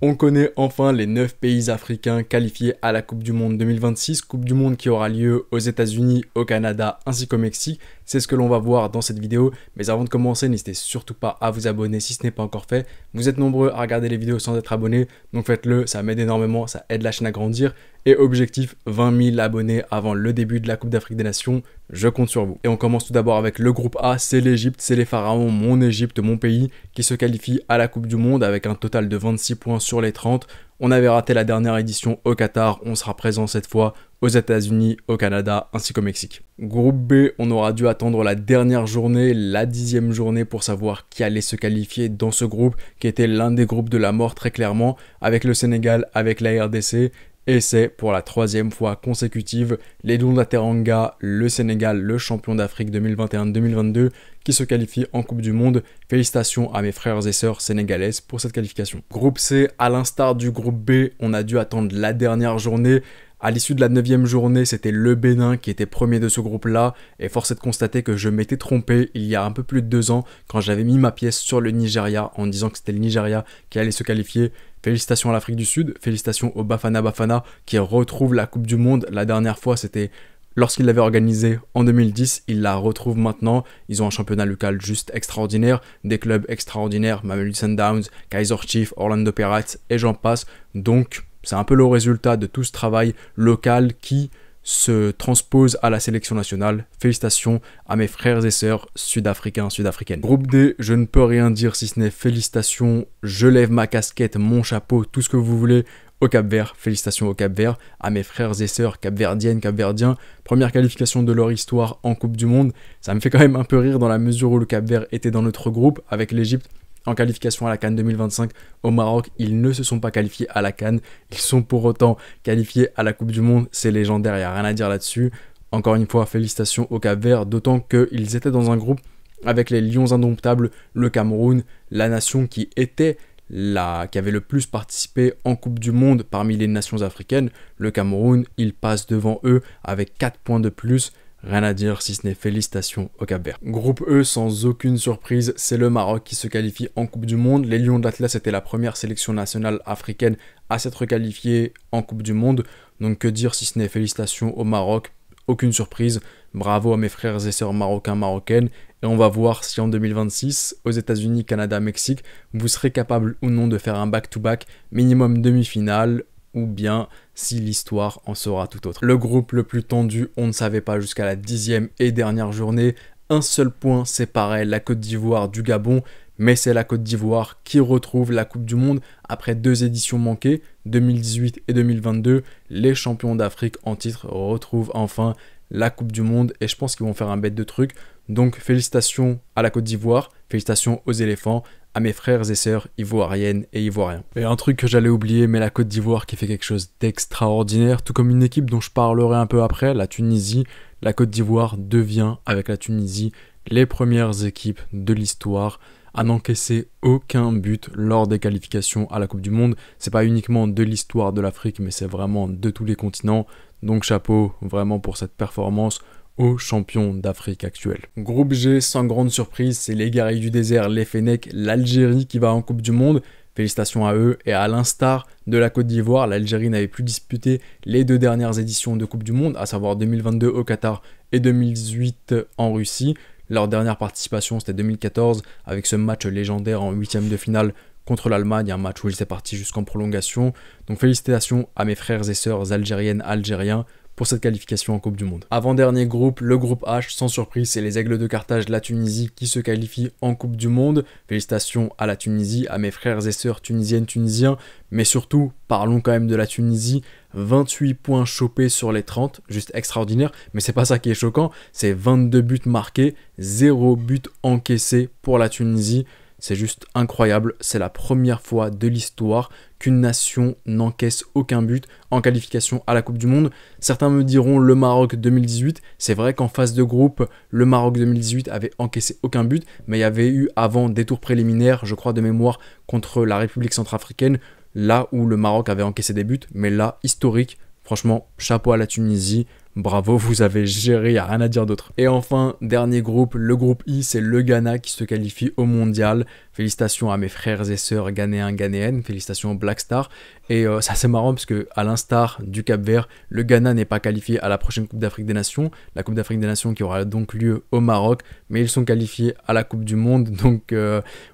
On connaît enfin les 9 pays africains qualifiés à la Coupe du Monde 2026, Coupe du Monde qui aura lieu aux États-Unis, au Canada ainsi qu'au Mexique. C'est ce que l'on va voir dans cette vidéo. Mais avant de commencer, n'hésitez surtout pas à vous abonner si ce n'est pas encore fait. Vous êtes nombreux à regarder les vidéos sans être abonnés, donc faites-le, ça m'aide énormément, ça aide la chaîne à grandir. Et objectif, 20 000 abonnés avant le début de la Coupe d'Afrique des Nations, je compte sur vous. Et on commence tout d'abord avec le groupe A, c'est l'Égypte, c'est les pharaons, mon Égypte, mon pays, qui se qualifie à la Coupe du Monde avec un total de 26 points sur les 30. On avait raté la dernière édition au Qatar, on sera présent cette fois aux États-Unis, au Canada ainsi qu'au Mexique. Groupe B, on aura dû attendre la dernière journée, la 10e journée pour savoir qui allait se qualifier dans ce groupe, qui était l'un des groupes de la mort très clairement, avec le Sénégal, avec la RDC. Et c'est pour la 3e fois consécutive les Lions de la Teranga, le Sénégal, le champion d'Afrique 2021-2022, qui se qualifie en Coupe du Monde. Félicitations à mes frères et sœurs sénégalaises pour cette qualification. Groupe C, à l'instar du groupe B, on a dû attendre la dernière journée. À l'issue de la 9e journée, c'était le Bénin qui était premier de ce groupe-là, et force est de constater que je m'étais trompé il y a un peu plus de 2 ans quand j'avais mis ma pièce sur le Nigeria en disant que c'était le Nigeria qui allait se qualifier. Félicitations à l'Afrique du Sud, félicitations au Bafana Bafana qui retrouve la Coupe du Monde. La dernière fois, c'était lorsqu'il l'avait organisée en 2010, il la retrouve maintenant. Ils ont un championnat local juste extraordinaire, des clubs extraordinaires, Mamelodi Sundowns, Kaizer Chiefs, Orlando Pirates et j'en passe. Donc, c'est un peu le résultat de tout ce travail local qui se transpose à la sélection nationale. Félicitations à mes frères et sœurs sud-africains, sud-africaines. Groupe D, je ne peux rien dire si ce n'est félicitations. Je lève ma casquette, mon chapeau, tout ce que vous voulez au Cap-Vert. Félicitations au Cap-Vert, à mes frères et sœurs capverdiennes, capverdiens. Première qualification de leur histoire en Coupe du Monde. Ça me fait quand même un peu rire dans la mesure où le Cap-Vert était dans notre groupe avec l'Égypte. En qualification à la CAN 2025 au Maroc, ils ne se sont pas qualifiés à la CAN. Ils sont pour autant qualifiés à la Coupe du Monde. C'est légendaire, il n'y a rien à dire là-dessus. Encore une fois, félicitations au Cap-Vert, d'autant qu'ils étaient dans un groupe avec les Lions indomptables, le Cameroun, la nation qui était qui avait le plus participé en Coupe du Monde parmi les nations africaines. Le Cameroun, il passe devant eux avec 4 points de plus. Rien à dire si ce n'est félicitations au Cap-Vert. Groupe E, sans aucune surprise, c'est le Maroc qui se qualifie en Coupe du Monde. Les Lions d'Atlas étaient la première sélection nationale africaine à s'être qualifiée en Coupe du Monde. Donc que dire si ce n'est félicitations au Maroc, aucune surprise. Bravo à mes frères et sœurs marocains, marocaines. Et on va voir si en 2026, aux États-Unis, Canada, Mexique, vous serez capable ou non de faire un back-to-back, minimum demi-finale, ou bien si l'histoire en sera tout autre. Le groupe le plus tendu, on ne savait pas jusqu'à la 10e et dernière journée. Un seul point séparait la Côte d'Ivoire du Gabon, mais c'est la Côte d'Ivoire qui retrouve la Coupe du Monde après 2 éditions manquées, 2018 et 2022. Les champions d'Afrique en titre retrouvent enfin la Coupe du Monde et je pense qu'ils vont faire un bête de truc. Donc félicitations à la Côte d'Ivoire, félicitations aux éléphants, à mes frères et sœurs ivoiriennes et ivoiriens. Et un truc que j'allais oublier, mais la Côte d'Ivoire qui fait quelque chose d'extraordinaire, tout comme une équipe dont je parlerai un peu après, la Tunisie. La Côte d'Ivoire devient, avec la Tunisie, les premières équipes de l'histoire à n'encaisser aucun but lors des qualifications à la Coupe du Monde. C'est pas uniquement de l'histoire de l'Afrique, mais c'est vraiment de tous les continents. Donc chapeau vraiment pour cette performance aux champions d'Afrique actuels. Groupe G, sans grande surprise, c'est les guerriers du désert, les Fennecs, l'Algérie qui va en Coupe du Monde. Félicitations à eux. Et à l'instar de la Côte d'Ivoire, l'Algérie n'avait plus disputé les 2 dernières éditions de Coupe du Monde, à savoir 2022 au Qatar et 2018 en Russie. Leur dernière participation, c'était 2014, avec ce match légendaire en 8e de finale contre l'Allemagne, un match où ils étaient partis jusqu'en prolongation. Donc félicitations à mes frères et sœurs algériennes, algériens, pour cette qualification en Coupe du Monde. Avant-dernier groupe, le groupe H, sans surprise, c'est les Aigles de Carthage, la Tunisie, qui se qualifie en Coupe du Monde. Félicitations à la Tunisie, à mes frères et sœurs tunisiennes, tunisiens, mais surtout, parlons quand même de la Tunisie. 28 points chopés sur les 30, juste extraordinaire, mais c'est pas ça qui est choquant, c'est 22 buts marqués, 0 but encaissé pour la Tunisie. C'est juste incroyable, c'est la première fois de l'histoire qu'une nation n'encaisse aucun but en qualification à la Coupe du Monde. Certains me diront le Maroc 2018, c'est vrai qu'en phase de groupe, le Maroc 2018 avait encaissé aucun but, mais il y avait eu avant des tours préliminaires, je crois de mémoire, contre la République centrafricaine, là où le Maroc avait encaissé des buts, mais là, historique, franchement, chapeau à la Tunisie. Bravo, vous avez géré, il n'y a rien à dire d'autre. Et enfin, dernier groupe, le groupe I, c'est le Ghana qui se qualifie au mondial. Félicitations à mes frères et sœurs ghanéens, ghanéennes, félicitations Black Star. Et ça c'est marrant parce que à l'instar du Cap-Vert, le Ghana n'est pas qualifié à la prochaine Coupe d'Afrique des Nations, la Coupe d'Afrique des Nations qui aura donc lieu au Maroc, mais ils sont qualifiés à la Coupe du Monde, donc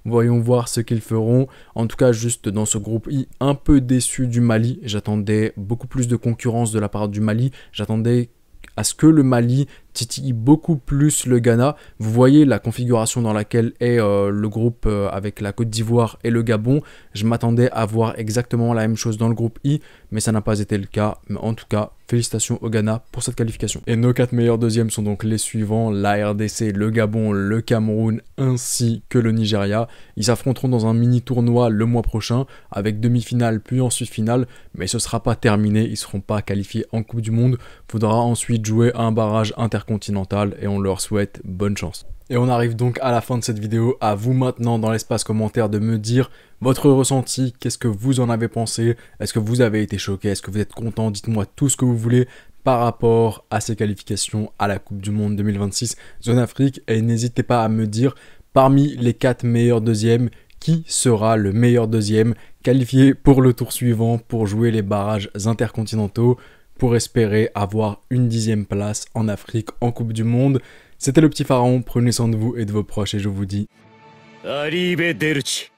voyons voir ce qu'ils feront. En tout cas, juste dans ce groupe I, un peu déçu du Mali, j'attendais beaucoup plus de concurrence de la part du Mali, j'attendais à ce que le Mali titille beaucoup plus le Ghana. Vous voyez la configuration dans laquelle est le groupe avec la Côte d'Ivoire et le Gabon. Je m'attendais à voir exactement la même chose dans le groupe I, mais ça n'a pas été le cas. Mais en tout cas, félicitations au Ghana pour cette qualification. Et nos 4 meilleurs deuxièmes sont donc les suivants, la RDC, le Gabon, le Cameroun ainsi que le Nigeria. Ils s'affronteront dans un mini tournoi le mois prochain avec demi-finale puis ensuite finale, mais ce ne sera pas terminé, ils ne seront pas qualifiés en Coupe du Monde. Il faudra ensuite jouer un barrage intercontinental et on leur souhaite bonne chance. Et on arrive donc à la fin de cette vidéo, à vous maintenant dans l'espace commentaire de me dire votre ressenti, qu'est-ce que vous en avez pensé, est-ce que vous avez été choqué, est-ce que vous êtes content, dites-moi tout ce que vous voulez par rapport à ces qualifications à la Coupe du Monde 2026 Zone Afrique, et n'hésitez pas à me dire parmi les 4 meilleurs deuxièmes, qui sera le meilleur deuxième qualifié pour le tour suivant pour jouer les barrages intercontinentaux, pour espérer avoir une 10e place en Afrique en Coupe du Monde. C'était le petit pharaon, prenez soin de vous et de vos proches et je vous dis... Arrivederci.